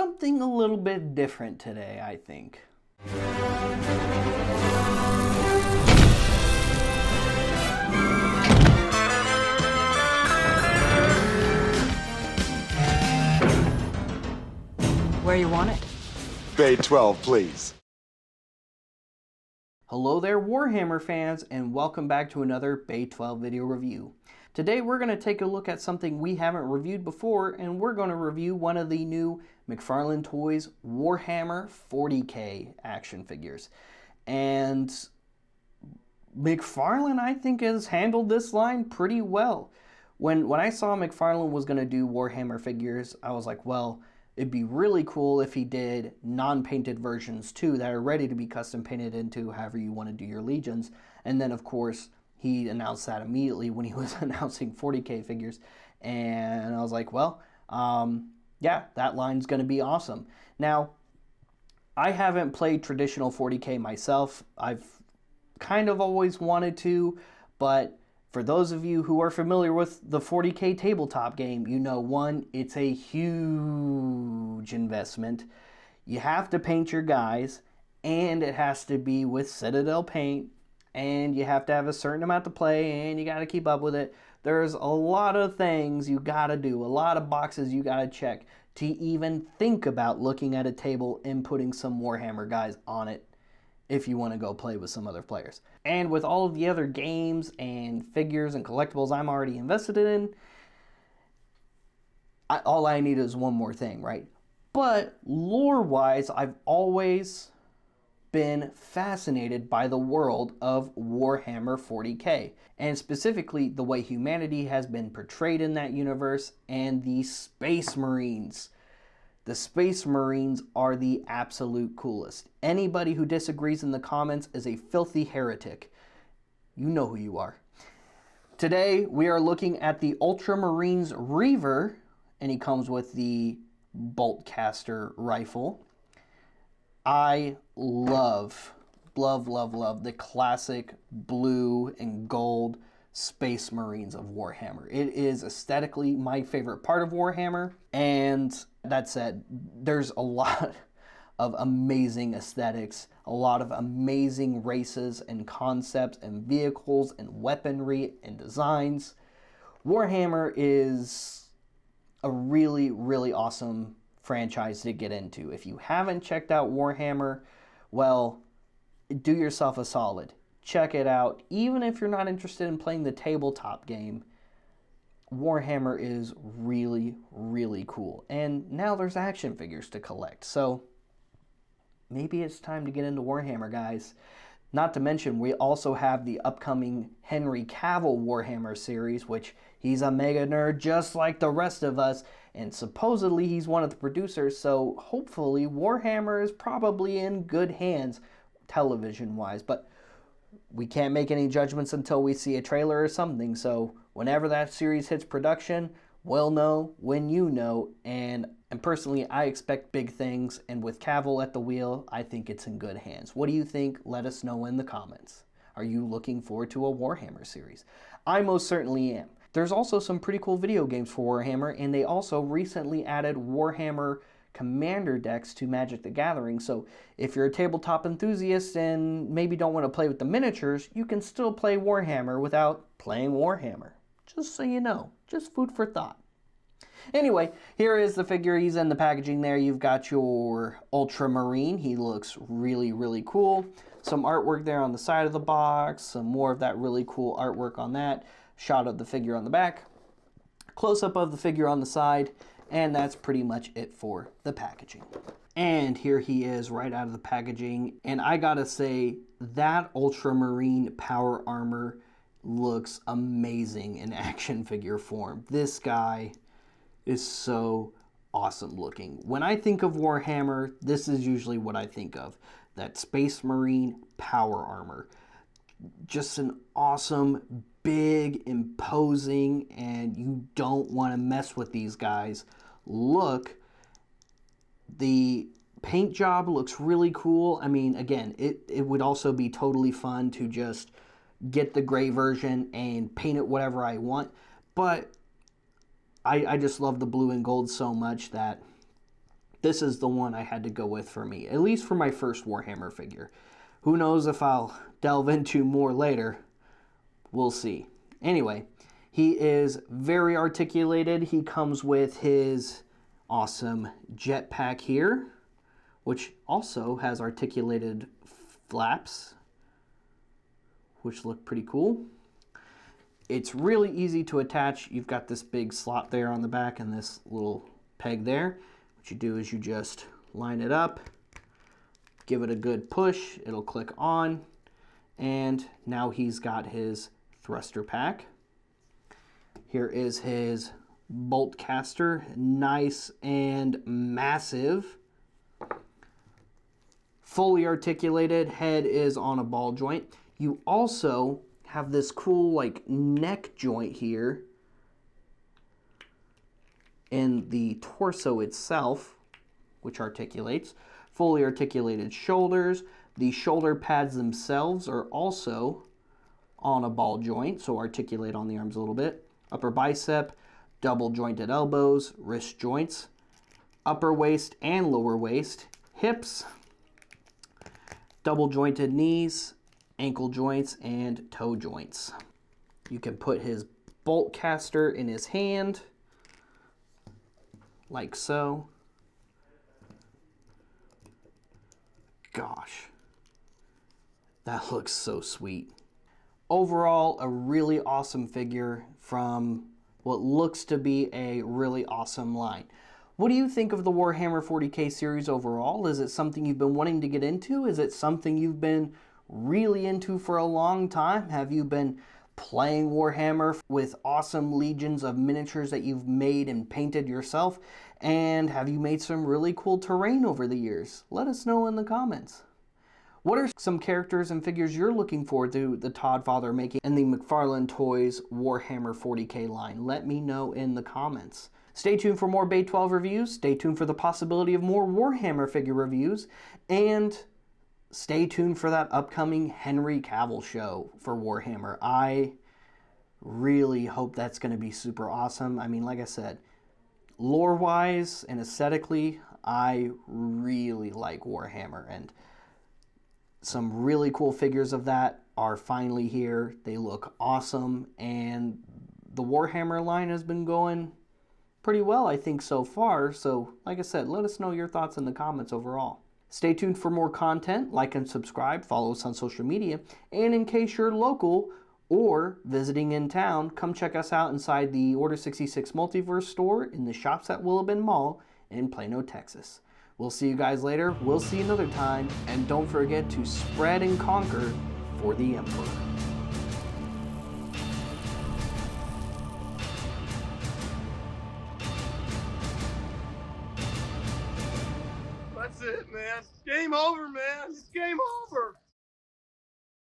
something a little bit different today, I think. Where you want it? Bay 12, please. Hello there, Warhammer fans, and welcome back to another Bay 12 video review. Today we're going to take a look at something we haven't reviewed before, and we're going to review one of the new McFarlane Toys Warhammer 40K action figures. And McFarlane, I think, has handled this line pretty well. When I saw McFarlane was going to do Warhammer figures, I was like, well, it'd be really cool if he did non-painted versions too that are ready to be custom painted into however you want to do your legions. And then, of course, he announced that immediately when he was announcing 40K figures. And I was like, well, yeah, that line's going to be awesome. Now, I haven't played traditional 40K myself. I've kind of always wanted to, but for those of you who are familiar with the 40K tabletop game, you know, one, it's a huge investment. You have to paint your guys, and it has to be with Citadel paint, and you have to have a certain amount to play, and you got to keep up with it. There's a lot of things you got to do, a lot of boxes you got to check to even think about looking at a table and putting some Warhammer guys on it if you want to go play with some other players. And with all of the other games and figures and collectibles I'm already invested in, all I need is one more thing, right? But lore-wise, I've always been fascinated by the world of Warhammer 40K, and specifically the way humanity has been portrayed in that universe and the Space Marines. The Space Marines are the absolute coolest. Anybody who disagrees in the comments is a filthy heretic. You know who you are. Today, we are looking at the Ultra Marine Reiver, and he comes with the bolt caster rifle. I love the classic blue and gold Space Marines of Warhammer. It is aesthetically my favorite part of Warhammer, and that said, there's a lot of amazing aesthetics, a lot of amazing races and concepts and vehicles and weaponry and designs. Warhammer is a really, really awesome franchise to get into. If you haven't checked out Warhammer, well, do yourself a solid. Check it out. Even if you're not interested in playing the tabletop game, Warhammer is really, really cool. And now there's action figures to collect. So maybe it's time to get into Warhammer, guys. Not to mention, we also have the upcoming Henry Cavill Warhammer series, which he's a mega nerd just like the rest of us. And supposedly he's one of the producers. So hopefully Warhammer is probably in good hands television-wise. But we can't make any judgments until we see a trailer or something, so whenever that series hits production, we'll know when you know, and personally, I expect big things, and with Cavill at the wheel, I think it's in good hands. What do you think? Let us know in the comments. Are you looking forward to a Warhammer series? I most certainly am. There's also some pretty cool video games for Warhammer, and they also recently added Warhammer Commander decks to Magic the Gathering, so if you're a tabletop enthusiast and maybe don't want to play with the miniatures, you can still play Warhammer without playing Warhammer. Just so you know, just food for thought. Anyway, here is the figure. He's in the packaging there. You've got your Ultra Marine. He looks really, really cool. Some artwork there on the side of the box, some more of that really cool artwork on that. Shot of the figure on the back, close-up of the figure on the side, and that's pretty much it for the packaging. And here he is right out of the packaging. And I gotta say, that Ultramarine power armor looks amazing in action figure form. This guy is so awesome looking. When I think of Warhammer, this is usually what I think of. That Space Marine power armor. Just an awesome, big, imposing, and you don't want to mess with these guys look. The paint job looks really cool. I mean, again, it would also be totally fun to just get the gray version and paint it whatever I want, but I just love the blue and gold so much that this is the one I had to go with for me, at least for my first Warhammer figure. Who knows if I'll delve into more later. We'll see. Anyway, he is very articulated. He comes with his awesome jetpack here, which also has articulated flaps, which look pretty cool. It's really easy to attach. You've got this big slot there on the back and this little peg there. What you do is you just line it up, give it a good push, it'll click on, and now he's got his thruster pack. Here is his bolt caster, nice and massive. Fully articulated, head is on a ball joint. You also have this cool like neck joint here in the torso itself, which articulates. Fully articulated shoulders. The shoulder pads themselves are also on a ball joint, so articulate on the arms a little bit. Upper bicep, double jointed elbows, wrist joints, upper waist and lower waist, hips, double jointed knees, ankle joints, and toe joints. You can put his bolt caster in his hand, like so. Gosh, that looks so sweet. Overall, a really awesome figure from what looks to be a really awesome line. What do you think of the Warhammer 40K series overall? Is it something you've been wanting to get into? Is it something you've been really into for a long time? Have you been playing Warhammer with awesome legions of miniatures that you've made and painted yourself? And have you made some really cool terrain over the years? Let us know in the comments. What are some characters and figures you're looking forward to the Todd Father making in the McFarlane Toys Warhammer 40K line? Let me know in the comments. Stay tuned for more Bay 12 reviews. Stay tuned for the possibility of more Warhammer figure reviews. And stay tuned for that upcoming Henry Cavill show for Warhammer. I really hope that's going to be super awesome. I mean, like I said, lore-wise and aesthetically, I really like Warhammer, and some really cool figures of that are finally here. They look awesome, and the Warhammer line has been going pretty well, I think, so far. So, like I said, let us know your thoughts in the comments overall. Stay tuned for more content. Like and subscribe. Follow us on social media. And in case you're local or visiting in town, come check us out inside the Order 66 Multiverse store in the shops at Willowbend Mall in Plano, Texas. We'll see you guys later. We'll see you another time. And don't forget to spread and conquer for the Emperor. That's it, man. Game over, man. It's game over.